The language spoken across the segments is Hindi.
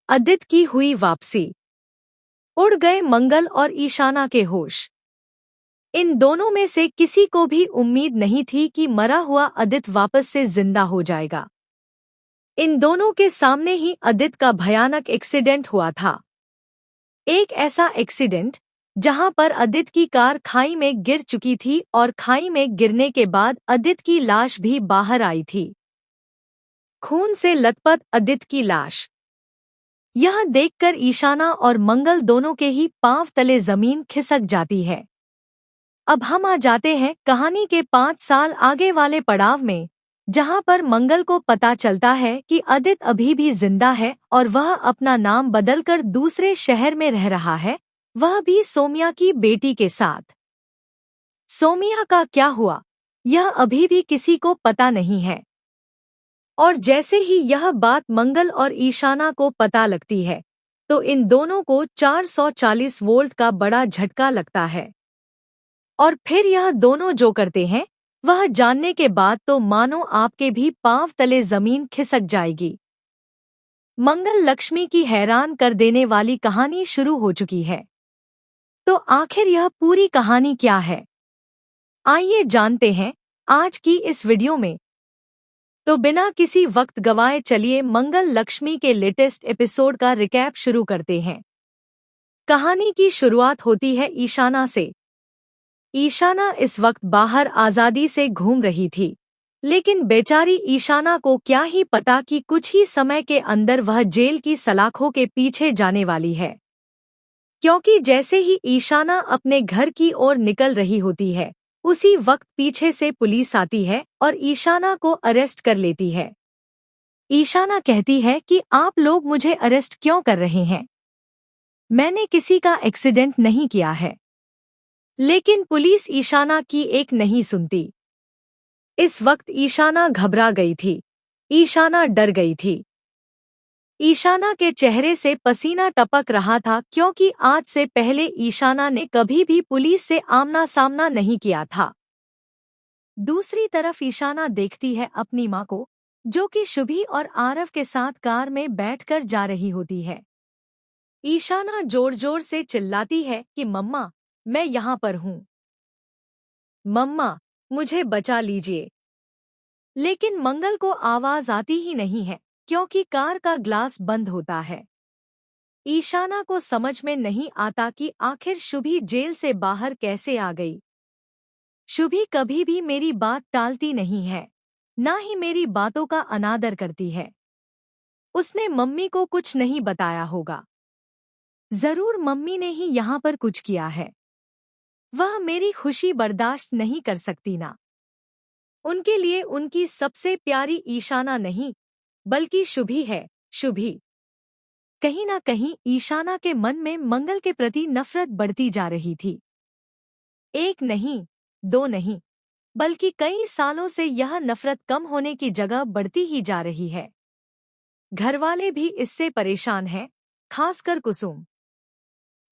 अदित की हुई वापसी। उड़ गए मंगल और ईशाना के होश। इन दोनों में से किसी को भी उम्मीद नहीं थी कि मरा हुआ अदित वापस से जिंदा हो जाएगा। इन दोनों के सामने ही अदित का भयानक एक्सीडेंट हुआ था। एक ऐसा एक्सीडेंट जहां पर अदित की कार खाई में गिर चुकी थी और खाई में गिरने के बाद अदित की लाश भी बाहर आई थी। खून से लथपथ अदित की लाश। यह देखकर ईशाना और मंगल दोनों के ही पांव तले जमीन खिसक जाती है। अब हम आ जाते हैं कहानी के 5 साल आगे वाले पड़ाव में, जहां पर मंगल को पता चलता है कि अदित अभी भी जिंदा है और वह अपना नाम बदलकर दूसरे शहर में रह रहा है, वह भी सोमिया की बेटी के साथ। सोमिया का क्या हुआ, यह अभी भी किसी को पता नहीं है। और जैसे ही यह बात मंगल और ईशाना को पता लगती है, तो इन दोनों को 440 वोल्ट का बड़ा झटका लगता है। और फिर यह दोनों जो करते हैं, वह जानने के बाद तो मानो आपके भी पांव तले जमीन खिसक जाएगी। मंगल लक्ष्मी की हैरान कर देने वाली कहानी शुरू हो चुकी है। तो आखिर यह पूरी कहानी क्या है, आइए जानते हैं आज की इस वीडियो में। तो बिना किसी वक्त गवाए चलिए मंगल लक्ष्मी के लेटेस्ट एपिसोड का रिकैप शुरू करते हैं। कहानी की शुरुआत होती है ईशाना से। ईशाना इस वक्त बाहर आजादी से घूम रही थी, लेकिन बेचारी ईशाना को क्या ही पता कि कुछ ही समय के अंदर वह जेल की सलाखों के पीछे जाने वाली है। क्योंकि जैसे ही ईशाना अपने घर की ओर निकल रही होती है, उसी वक्त पीछे से पुलिस आती है और ईशाना को अरेस्ट कर लेती है। ईशाना कहती है कि आप लोग मुझे अरेस्ट क्यों कर रहे हैं? मैंने किसी का एक्सीडेंट नहीं किया है। लेकिन पुलिस ईशाना की एक नहीं सुनती। इस वक्त ईशाना घबरा गई थी। ईशाना डर गई थी। ईशाना के चेहरे से पसीना टपक रहा था, क्योंकि आज से पहले ईशाना ने कभी भी पुलिस से आमना सामना नहीं किया था। दूसरी तरफ ईशाना देखती है अपनी माँ को, जो कि शुभी और आरव के साथ कार में बैठकर जा रही होती है। ईशाना जोर जोर से चिल्लाती है कि मम्मा, मैं यहाँ पर हूँ। मम्मा, मुझे बचा लीजिए। लेकिन मंगल को आवाज आती ही नहीं है, क्योंकि कार का ग्लास बंद होता है। ईशाना को समझ में नहीं आता कि आखिर शुभी जेल से बाहर कैसे आ गई। शुभी कभी भी मेरी बात टालती नहीं है, ना ही मेरी बातों का अनादर करती है। उसने मम्मी को कुछ नहीं बताया होगा। जरूर मम्मी ने ही यहाँ पर कुछ किया है। वह मेरी खुशी बर्दाश्त नहीं कर सकती ना। उनके लिए उनकी सबसे प्यारी ईशाना नहीं, बल्कि शुभी है। शुभी। कहीं ना कहीं ईशाना के मन में मंगल के प्रति नफरत बढ़ती जा रही थी। एक नहीं, दो नहीं, बल्कि कई सालों से यह नफरत कम होने की जगह बढ़ती ही जा रही है। घरवाले भी इससे परेशान हैं, खासकर कुसुम।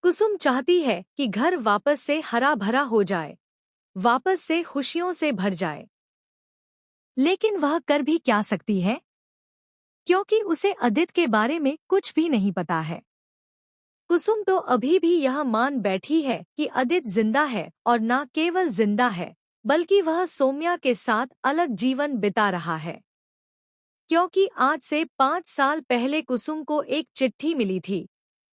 कुसुम चाहती है कि घर वापस से हरा भरा हो जाए, वापस से खुशियों से भर जाए। लेकिन वह कर भी क्या सकती है, क्योंकि उसे अदित के बारे में कुछ भी नहीं पता है। कुसुम तो अभी भी यह मान बैठी है कि अदित जिंदा है, और न केवल जिंदा है, बल्कि वह सोम्या के साथ अलग जीवन बिता रहा है। क्योंकि आज से 5 साल पहले कुसुम को एक चिट्ठी मिली थी।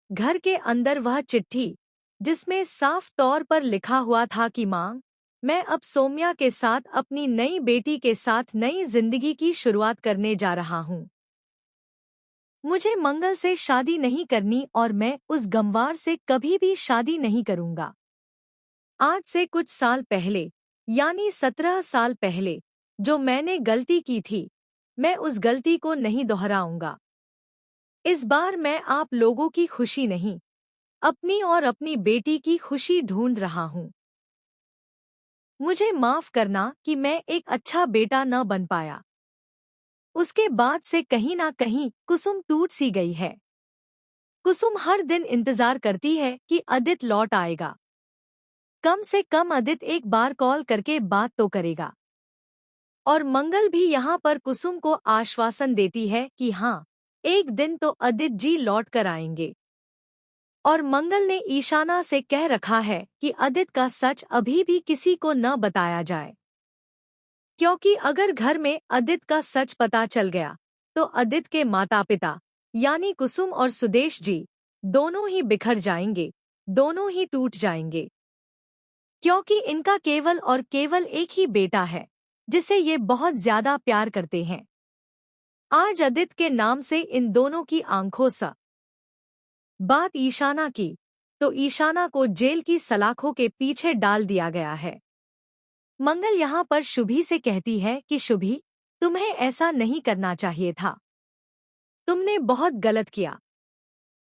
घर के अंदर वह चिट्ठी, जिसमें साफ तौर पर लिखा हुआ था कि माँ, मैं अब सोम्या के साथ अपनी नई बेटी के साथ नई जिंदगी की शुरुआत करने जा रहा हूँ। मुझे मंगल से शादी नहीं करनी और मैं उस गंवार से कभी भी शादी नहीं करूँगा। आज से कुछ साल पहले, यानी 17 साल पहले, जो मैंने गलती की थी, मैं उस गलती को नहीं दोहराऊंगा। इस बार मैं आप लोगों की खुशी नहीं, अपनी और अपनी बेटी की खुशी ढूंढ रहा हूँ। मुझे माफ करना कि मैं एक अच्छा बेटा न बन पाया। उसके बाद से कहीं ना कहीं कुसुम टूट सी गई है। कुसुम हर दिन इंतजार करती है कि अदित लौट आएगा। कम से कम अदित एक बार कॉल करके बात तो करेगा। और मंगल भी यहाँ पर कुसुम को आश्वासन देती है कि हाँ, एक दिन तो अदित जी लौट कर आएंगे। और मंगल ने ईशाना से कह रखा है कि अदित का सच अभी भी किसी को न बताया जाए, क्योंकि अगर घर में अदित का सच पता चल गया तो अदित के माता पिता यानी कुसुम और सुदेश जी दोनों ही बिखर जाएंगे, दोनों ही टूट जाएंगे, क्योंकि इनका केवल और केवल एक ही बेटा है जिसे ये बहुत ज्यादा प्यार करते हैं। आज अदित के नाम से इन दोनों की आंखों सा बात ईशाना की, तो ईशाना को जेल की सलाखों के पीछे डाल दिया गया है। मंगल यहाँ पर शुभी से कहती है कि शुभी, तुम्हें ऐसा नहीं करना चाहिए था, तुमने बहुत गलत किया।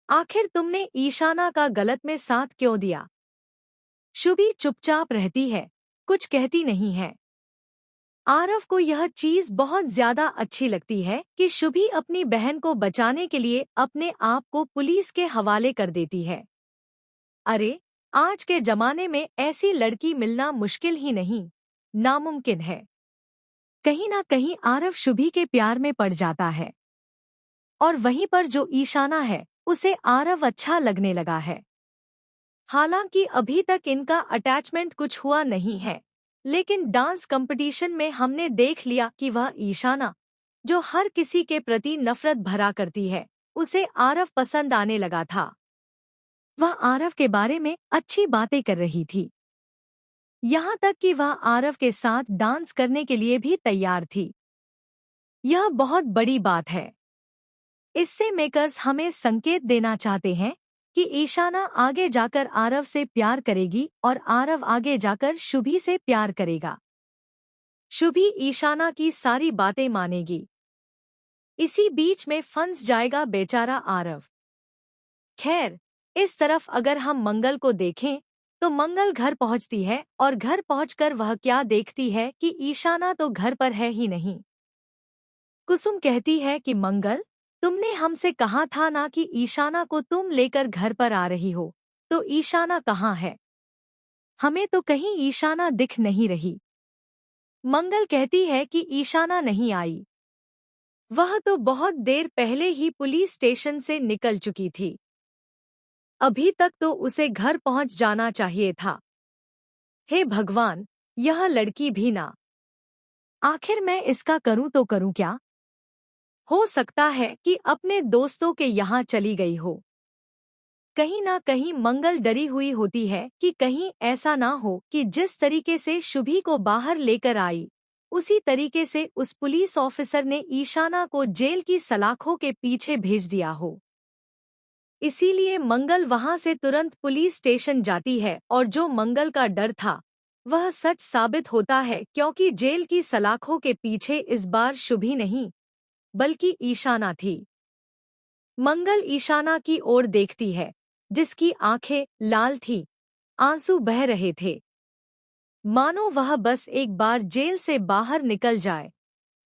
आखिर तुमने ईशाना का गलत में साथ क्यों दिया? शुभी चुपचाप रहती है, कुछ कहती नहीं है। आरव को यह चीज बहुत ज्यादा अच्छी लगती है कि शुभी अपनी बहन को बचाने के लिए अपने आप को पुलिस के हवाले कर देती है। अरे, आज के जमाने में ऐसी लड़की मिलना मुश्किल ही नहीं, नामुमकिन है। कहीं ना कहीं आरव शुभी के प्यार में पड़ जाता है, और वहीं पर जो ईशाना है उसे आरव अच्छा लगने लगा है। हालांकि अभी तक इनका अटैचमेंट कुछ हुआ नहीं है, लेकिन डांस कंपटीशन में हमने देख लिया कि वह ईशाना, जो हर किसी के प्रति नफरत भरा करती है, उसे आरव पसंद आने लगा था। वह आरव के बारे में अच्छी बातें कर रही थी, यहाँ तक कि वह आरव के साथ डांस करने के लिए भी तैयार थी। यह बहुत बड़ी बात है। इससे मेकर्स हमें संकेत देना चाहते हैं कि ईशाना आगे जाकर आरव से प्यार करेगी और आरव आगे जाकर शुभी से प्यार करेगा। शुभी ईशाना की सारी बातें मानेगी। इसी बीच में फंस जाएगा बेचारा आरव। खैर, इस तरफ अगर हम मंगल को देखें तो मंगल घर पहुंचती है और घर पहुंचकर वह क्या देखती है कि ईशाना तो घर पर है ही नहीं। कुसुम कहती है कि मंगल, तुमने हमसे कहा था ना कि ईशाना को तुम लेकर घर पर आ रही हो, तो ईशाना कहाँ है? हमें तो कहीं ईशाना दिख नहीं रही। मंगल कहती है कि ईशाना नहीं आई, वह तो बहुत देर पहले ही पुलिस स्टेशन से निकल चुकी थी। अभी तक तो उसे घर पहुंच जाना चाहिए था। हे भगवान, यह लड़की भी ना। आखिर मैं इसका करूं तो करूं क्या? हो सकता है कि अपने दोस्तों के यहाँ चली गई हो। कहीं ना कहीं मंगल डरी हुई होती है कि कहीं ऐसा ना हो कि जिस तरीके से शुभी को बाहर लेकर आई, उसी तरीके से उस पुलिस ऑफिसर ने ईशाना को जेल की सलाखों के पीछे भेज दिया हो। इसीलिए मंगल वहां से तुरंत पुलिस स्टेशन जाती है और जो मंगल का डर था वह सच साबित होता है, क्योंकि जेल की सलाखों के पीछे इस बार शुभी नहीं बल्कि ईशाना थी। मंगल ईशाना की ओर देखती है, जिसकी आंखें लाल थी, आंसू बह रहे थे, मानो वह बस एक बार जेल से बाहर निकल जाए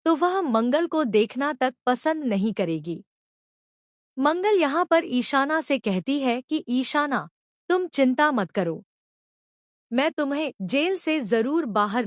तो वह मंगल को देखना तक पसंद नहीं करेगी। मंगल यहाँ पर ईशाना से कहती है कि ईशाना, तुम चिंता मत करो, मैं तुम्हें जेल से जरूर बाहर